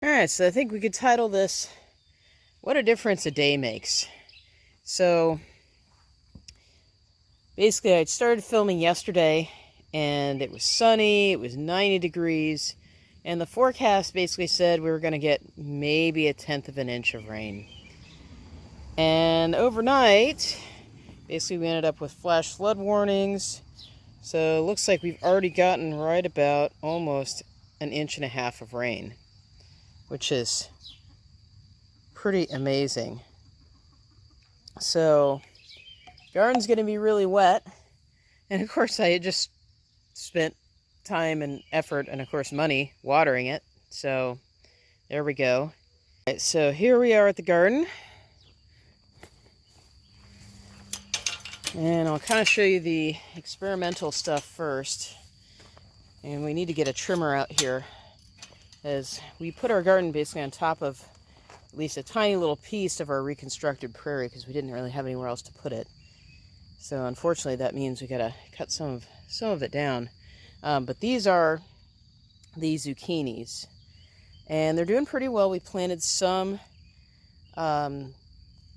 Alright, so I think we could title this, What a Difference a Day Makes. So, basically I started filming yesterday, and it was sunny, it was 90 degrees, and the forecast basically said we were going to get maybe 1/10 of an inch of rain. And overnight, basically we ended up with flash flood warnings, so it looks like we've already gotten right about almost 1.5 inches of rain, which is pretty amazing. So, garden's going to be really wet, and of course I had just spent time and effort and of course money watering it, so there we go. All right, so here we are at the garden, and I'll kind of show you the experimental stuff first. And we need to get a trimmer out here, as we put our garden basically on top of at least a tiny little piece of our reconstructed prairie because we didn't really have anywhere else to put it. So unfortunately that means we gotta cut some of it down. But these are the zucchinis, and they're doing pretty well. We planted some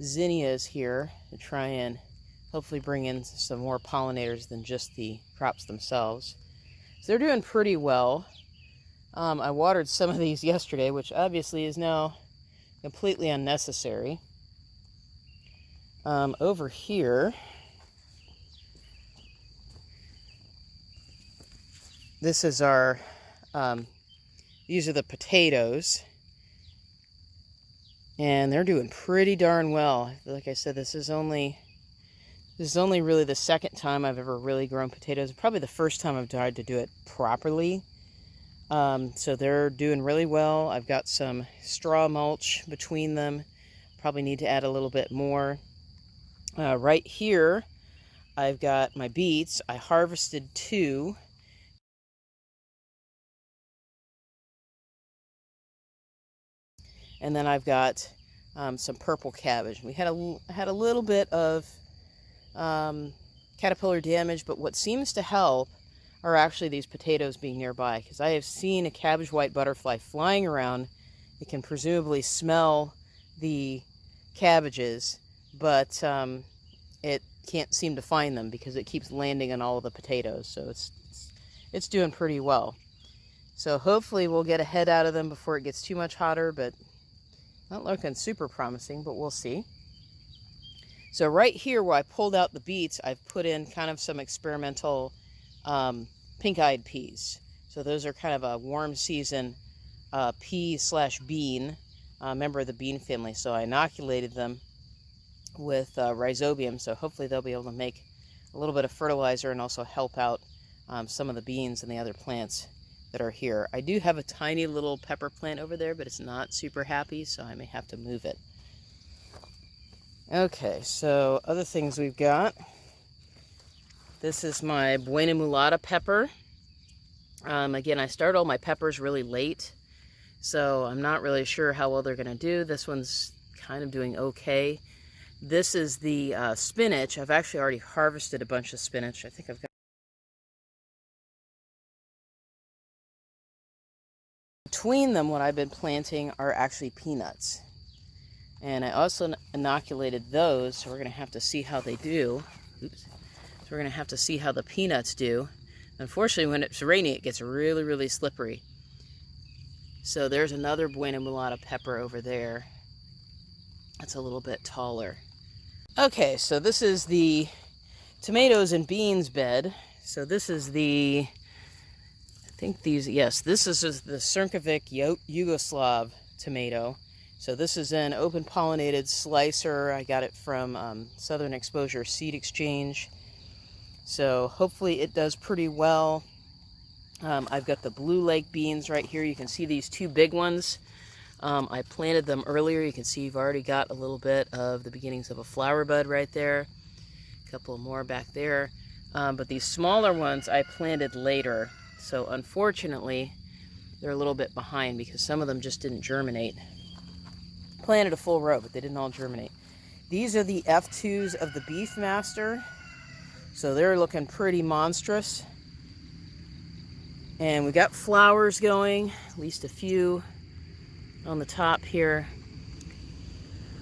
zinnias here to try and hopefully bring in some more pollinators than just the crops themselves. So they're doing pretty well. I watered some of these yesterday, which obviously is now completely unnecessary. Over here, this is our, these are the potatoes, and they're doing pretty darn well. Like I said, this is only really the second time I've ever really grown potatoes. Probably the first time I've tried to do it properly. So they're doing really well. I've got some straw mulch between them. Probably need to add a little bit more. Right here, I've got my beets. I harvested 2. And then I've got some purple cabbage. We had a little bit of caterpillar damage, but what seems to help are actually these potatoes being nearby, because I have seen a cabbage white butterfly flying around. It can presumably smell the cabbages, but it can't seem to find them because it keeps landing on all of the potatoes. So it's doing pretty well. So hopefully we'll get a head out of them before it gets too much hotter, but not looking super promising, but we'll see. So right here where I pulled out the beets, I've put in kind of some experimental pink-eyed peas. So those are kind of a warm season pea/bean, member of the bean family. So I inoculated them with rhizobium, so hopefully they'll be able to make a little bit of fertilizer and also help out some of the beans and the other plants that are here. I do have a tiny little pepper plant over there, but it's not super happy, so I may have to move it. Okay, so other things we've got. This is my Buena Mulata pepper. Again, I start all my peppers really late, so I'm not really sure how well they're going to do. This one's kind of doing okay. This is the spinach. I've actually already harvested a bunch of spinach. I think I've got... Between them, what I've been planting are actually peanuts. And I also inoculated those, so we're going to have to see how they do. Oops. So we're going to have to see how the peanuts do. Unfortunately, when it's raining, it gets really, really slippery. So there's another Buena Mulata pepper over there. That's a little bit taller. Okay, so this is the tomatoes and beans bed. So this is the... this is the Crnkovic Yugoslav tomato. So this is an open pollinated slicer. I got it from Southern Exposure Seed Exchange. So hopefully it does pretty well. I've got the Blue Lake beans right here. You can see these 2 big ones. I planted them earlier. You can see you've already got a little bit of the beginnings of a flower bud right there. A couple more back there. But these smaller ones I planted later. So unfortunately, they're a little bit behind because some of them just didn't germinate. Planted a full row, but they didn't all germinate. These are the F2s of the Beefmaster. So they're looking pretty monstrous. And we got flowers going, at least a few. on the top here.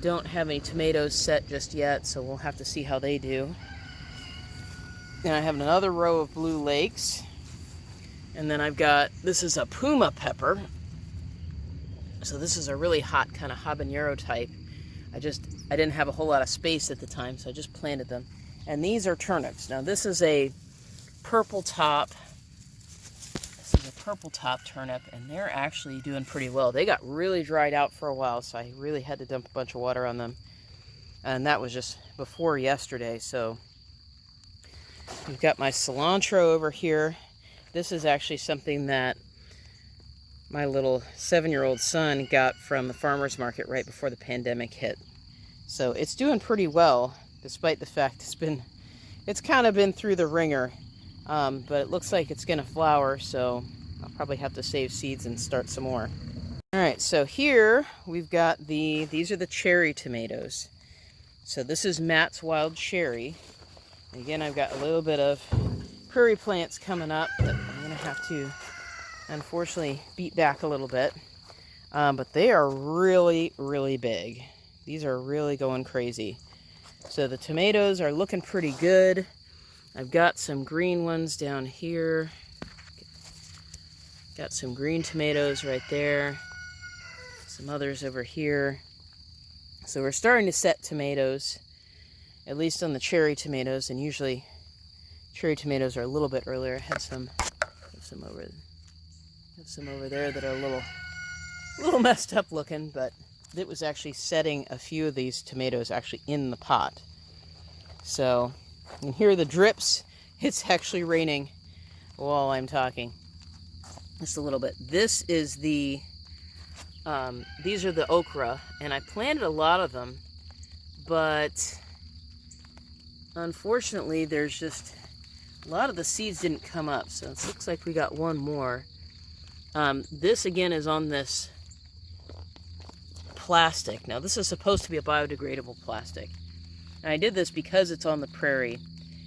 Don't have any tomatoes set just yet, so we'll have to see how they do. And I have another row of blue lakes. And then I've got, this is a puma pepper. So this is a really hot kind of habanero type. I didn't have a whole lot of space at the time, so I just planted them. And these are turnips. Now this is a purple top. This is a purple top turnip, and they're actually doing pretty well. They got really dried out for a while, so I really had to dump a bunch of water on them. And that was just before yesterday, so we've got my cilantro over here. This is actually something that my little 7-year-old son got from the farmer's market right before the pandemic hit. So it's doing pretty well, despite the fact it's kind of been through the ringer. But it looks like it's going to flower, so I'll probably have to save seeds and start some more. All right, so here we've got these are the cherry tomatoes. So this is Matt's Wild Cherry. Again, I've got a little bit of prairie plants coming up that I'm going to have to, unfortunately, beat back a little bit. But they are really, really big. These are really going crazy. So the tomatoes are looking pretty good. I've got some green ones down here. Got some green tomatoes right there. Some others over here. So we're starting to set tomatoes, at least on the cherry tomatoes, and usually cherry tomatoes are a little bit earlier. I have some over there that are a little messed up looking, but it was actually setting a few of these tomatoes actually in the pot. So, and here are the drips. It's actually raining while I'm talking. Just a little bit. This is these are the okra, and I planted a lot of them, but unfortunately there's just a lot of the seeds didn't come up, so it looks like we got one more. This again is on this plastic. Now this is supposed to be a biodegradable plastic, and I did this because it's on the prairie.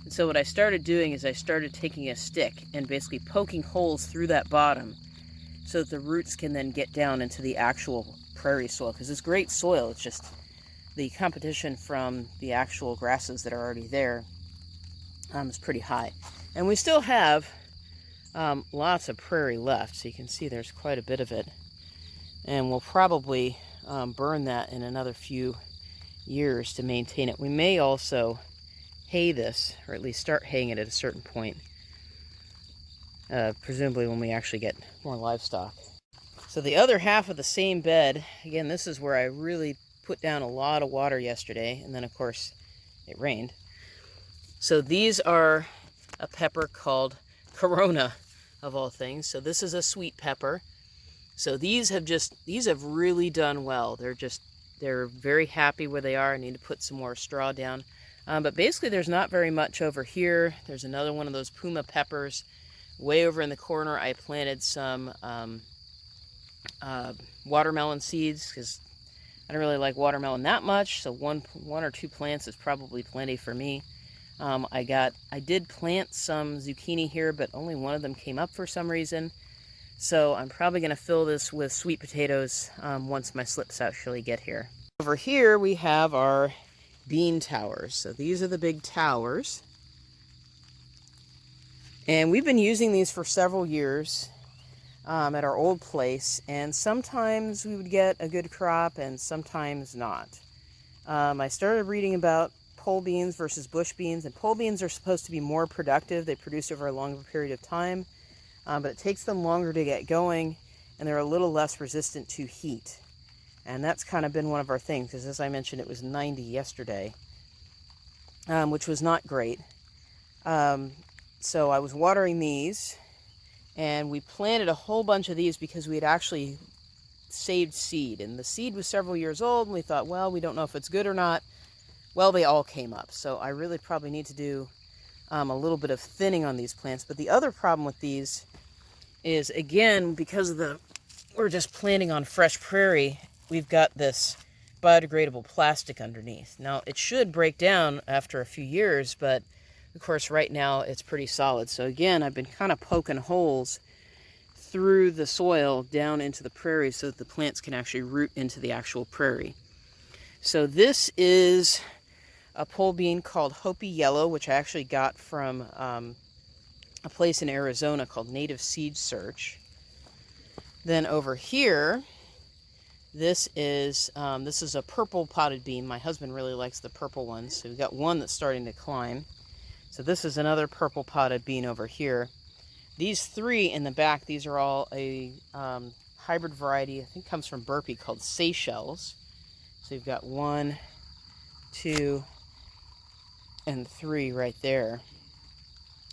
And so what I started doing is I started taking a stick and basically poking holes through that bottom so that the roots can then get down into the actual prairie soil, because it's great soil. It's just the competition from the actual grasses that are already there is pretty high. And we still have lots of prairie left, so you can see there's quite a bit of it. And we'll probably burn that in another few years to maintain it. We may also hay this, or at least start haying it at a certain point, presumably when we actually get more livestock. So the other half of the same bed, again, this is where I really put down a lot of water yesterday, and then of course it rained. So these are a pepper called Corona, of all things. So this is a sweet pepper. So these have really done well. They're very happy where they are. I need to put some more straw down. But basically there's not very much over here. There's another one of those Puma peppers. Way over in the corner I planted some watermelon seeds, because I don't really like watermelon that much. So one or two plants is probably plenty for me. I did plant some zucchini here, but only one of them came up for some reason. So I'm probably going to fill this with sweet potatoes once my slips actually get here. Over here we have our bean towers. So these are the big towers. And we've been using these for several years at our old place. And sometimes we would get a good crop and sometimes not. I started reading about pole beans versus bush beans, and pole beans are supposed to be more productive. They produce over a longer period of time, but it takes them longer to get going, and they're a little less resistant to heat. And that's kind of been one of our things, because as I mentioned, it was 90 yesterday, which was not great. So I was watering these, and we planted a whole bunch of these because we had actually saved seed, and the seed was several years old, and we thought, well, we don't know if it's good or not. Well, they all came up, so I really probably need to do a little bit of thinning on these plants. But the other problem with these is, again, because we're just planting on fresh prairie, we've got this biodegradable plastic underneath. Now, it should break down after a few years, but of course right now it's pretty solid. So again, I've been kind of poking holes through the soil down into the prairie so that the plants can actually root into the actual prairie. So this is a pole bean called Hopi Yellow, which I actually got from a place in Arizona called Native Seed Search. Then over here, this is a purple potted bean. My husband really likes the purple ones, so we've got one that's starting to climb. So this is another purple potted bean over here. These three in the back, these are all a hybrid variety, I think comes from Burpee, called Seychelles. So you've got 1, 2, and 3 right there.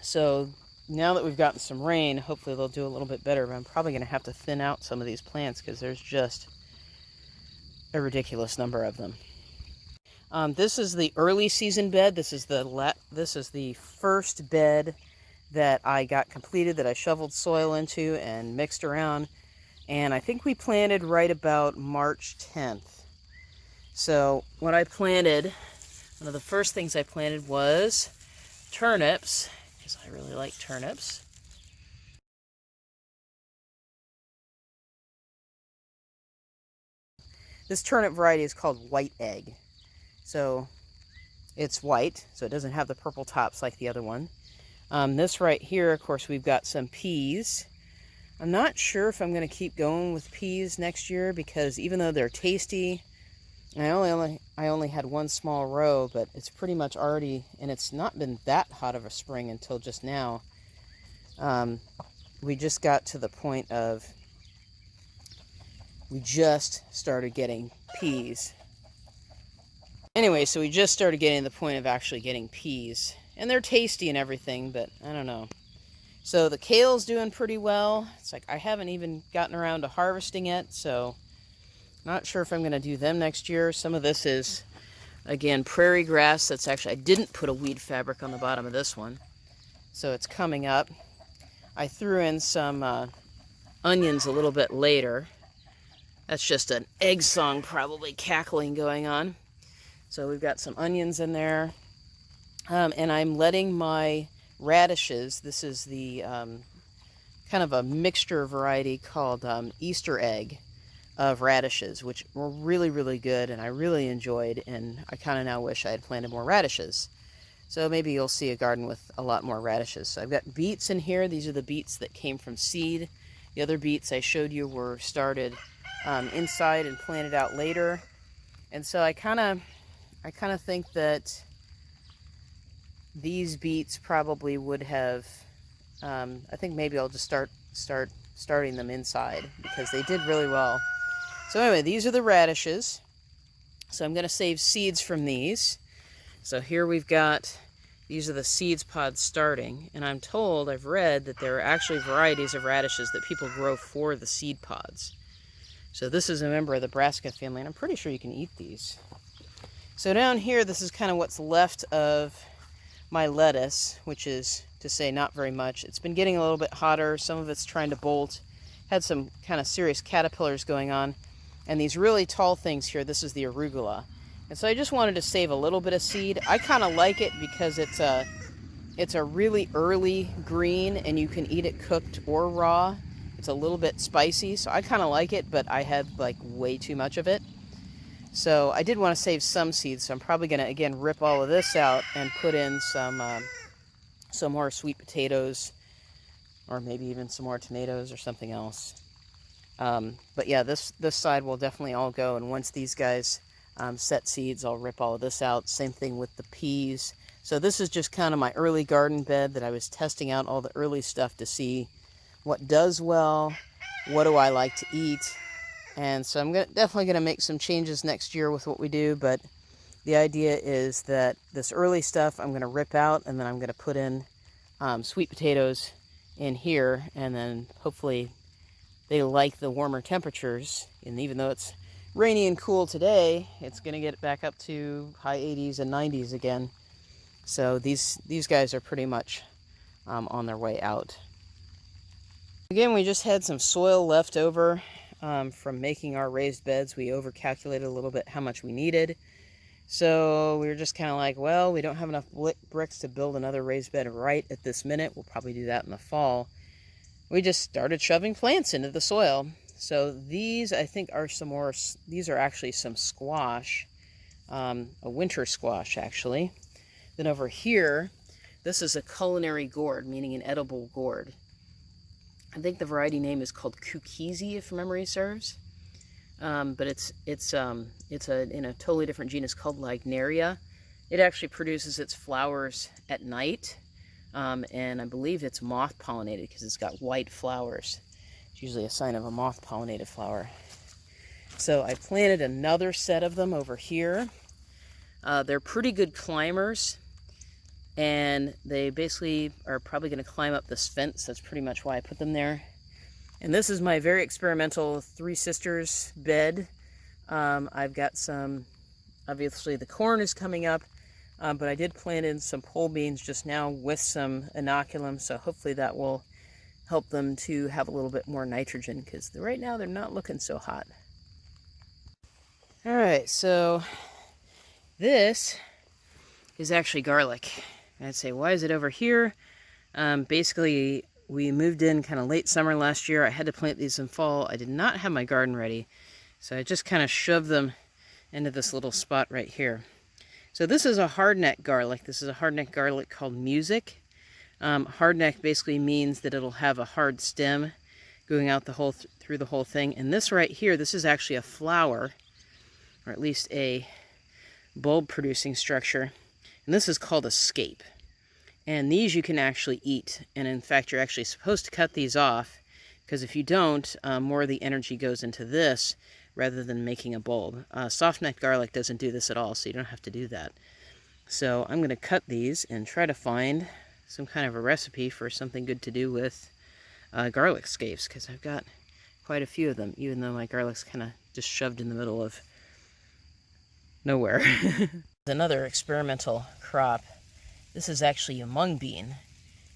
So now that we've gotten some rain, hopefully they'll do a little bit better, but I'm probably going to have to thin out some of these plants because there's just a ridiculous number of them. This is the early season bed. This is the first bed that I got completed, that I shoveled soil into and mixed around. And I think we planted right about March 10th. So what I planted, one of the first things I planted was turnips, because I really like turnips. This turnip variety is called White Egg. So it's white, so it doesn't have the purple tops like the other one. This right here, of course, we've got some peas. I'm not sure if I'm going to keep going with peas next year, because even though they're tasty, I only had one small row, but it's pretty much already, and it's not been that hot of a spring until just now. We just got to the point of, we just started getting peas. Anyway, so we just started getting to the point of actually getting peas. And they're tasty and everything, but I don't know. So the kale's doing pretty well. It's like I haven't even gotten around to harvesting yet, so not sure if I'm going to do them next year. Some of this is, again, prairie grass. That's actually, I didn't put a weed fabric on the bottom of this one, so it's coming up. I threw in some onions a little bit later. That's just an egg song probably cackling going on. So we've got some onions in there. And I'm letting my radishes, this is the kind of a mixture variety called Easter egg of radishes, which were really, really good, and I really enjoyed, and I kind of now wish I had planted more radishes. So maybe you'll see a garden with a lot more radishes. So I've got beets in here. These are the beets that came from seed. The other beets I showed you were started inside and planted out later. And so I kind of think that these beets probably would have, I think maybe I'll just starting them inside, because they did really well. So anyway, these are the radishes. So I'm going to save seeds from these. So here we've got, these are the seeds pods starting, and I'm told, I've read that there are actually varieties of radishes that people grow for the seed pods. So this is a member of the brassica family, and I'm pretty sure you can eat these. So down here, this is kind of what's left of my lettuce, which is to say not very much. It's been getting a little bit hotter. Some of it's trying to bolt. Had some kind of serious caterpillars going on. And these really tall things here, this is the arugula. And so I just wanted to save a little bit of seed. I kind of like it because it's a really early green, and you can eat it cooked or raw. It's a little bit spicy, so I kind of like it, but I had like way too much of it. So I did want to save some seeds, so I'm probably going to, again, rip all of this out and put in some more sweet potatoes, or maybe even some more tomatoes or something else. But yeah, this side will definitely all go, and once these guys set seeds, I'll rip all of this out. Same thing with the peas. So this is just kind of my early garden bed that I was testing out all the early stuff to see what does well, what do I like to eat. And so I'm definitely going to make some changes next year with what we do, but the idea is that this early stuff I'm going to rip out, and then I'm going to put in sweet potatoes in here, and then hopefully they like the warmer temperatures. And even though it's rainy and cool today, it's going to get back up to high 80s and 90s again. So these guys are pretty much on their way out. Again, we just had some soil left over from making our raised beds. We overcalculated a little bit how much we needed. So we were just kind of like, well, we don't have enough bricks to build another raised bed right at this minute. We'll probably do that in the fall. we just started shoving plants into the soil. So these, I think, are some more, these are actually some squash, a winter squash, actually. Then over here, this is a culinary gourd, meaning an edible gourd. I think the variety name is called Cuccizi, if memory serves. But it's in a totally different genus called Lignaria. It actually produces its flowers at night, and I believe it's moth-pollinated because it's got white flowers. It's usually a sign of a moth-pollinated flower. So I planted another set of them over here. They're pretty good climbers, and they basically are probably going to climb up this fence. That's pretty much why I put them there. And this is my very experimental Three Sisters bed. I've got some, obviously the corn is coming up, but I did plant in some pole beans just now with some inoculum, so hopefully that will help them to have a little bit more nitrogen, because right now they're not looking so hot. Alright, so this is actually garlic. I'd say, why is it over here? Basically, we moved in kind of late summer last year. I had to plant these in fall. I did not have my garden ready, so I just kind of shoved them into this little spot right here. So this is a hardneck garlic. This is a hardneck garlic called Music. Hardneck basically means that it'll have a hard stem going out through the whole thing. And this right here, this is actually a flower, or at least a bulb-producing structure. And this is called Escape. And these you can actually eat. And in fact, you're actually supposed to cut these off, because if you don't, more of the energy goes into this rather than making a bulb. Soft-neck garlic doesn't do this at all, so you don't have to do that. So I'm going to cut these and try to find some kind of a recipe for something good to do with garlic scapes, because I've got quite a few of them, even though my garlic's kind of just shoved in the middle of nowhere. Another experimental crop. This is actually a mung bean,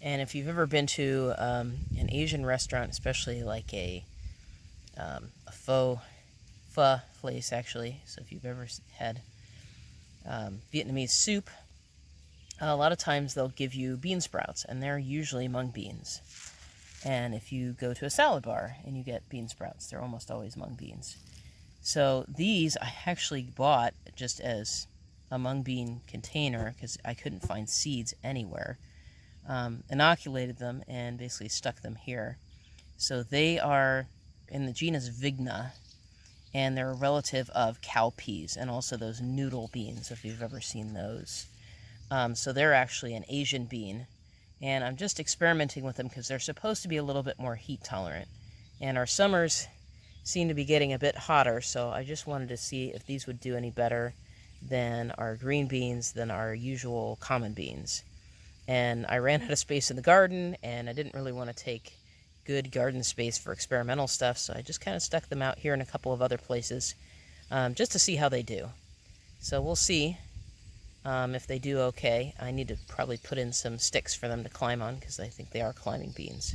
and if you've ever been to an Asian restaurant, especially like a pho place actually, so if you've ever had Vietnamese soup, a lot of times they'll give you bean sprouts, and they're usually mung beans. And if you go to a salad bar and you get bean sprouts, they're almost always mung beans. So these I actually bought just as a mung bean container because I couldn't find seeds anywhere. Inoculated them and basically stuck them here. So they are in the genus Vigna, and they're a relative of cowpeas and also those noodle beans, if you've ever seen those. So they're actually an Asian bean, and I'm just experimenting with them because they're supposed to be a little bit more heat tolerant. And our summers seem to be getting a bit hotter, so I just wanted to see if these would do any better than our green beans, than our usual common beans. And I ran out of space in the garden, and I didn't really want to take good garden space for experimental stuff, so I just kind of stuck them out here in a couple of other places just to see how they do. So we'll see if they do okay. I need to probably put in some sticks for them to climb on because I think they are climbing beans.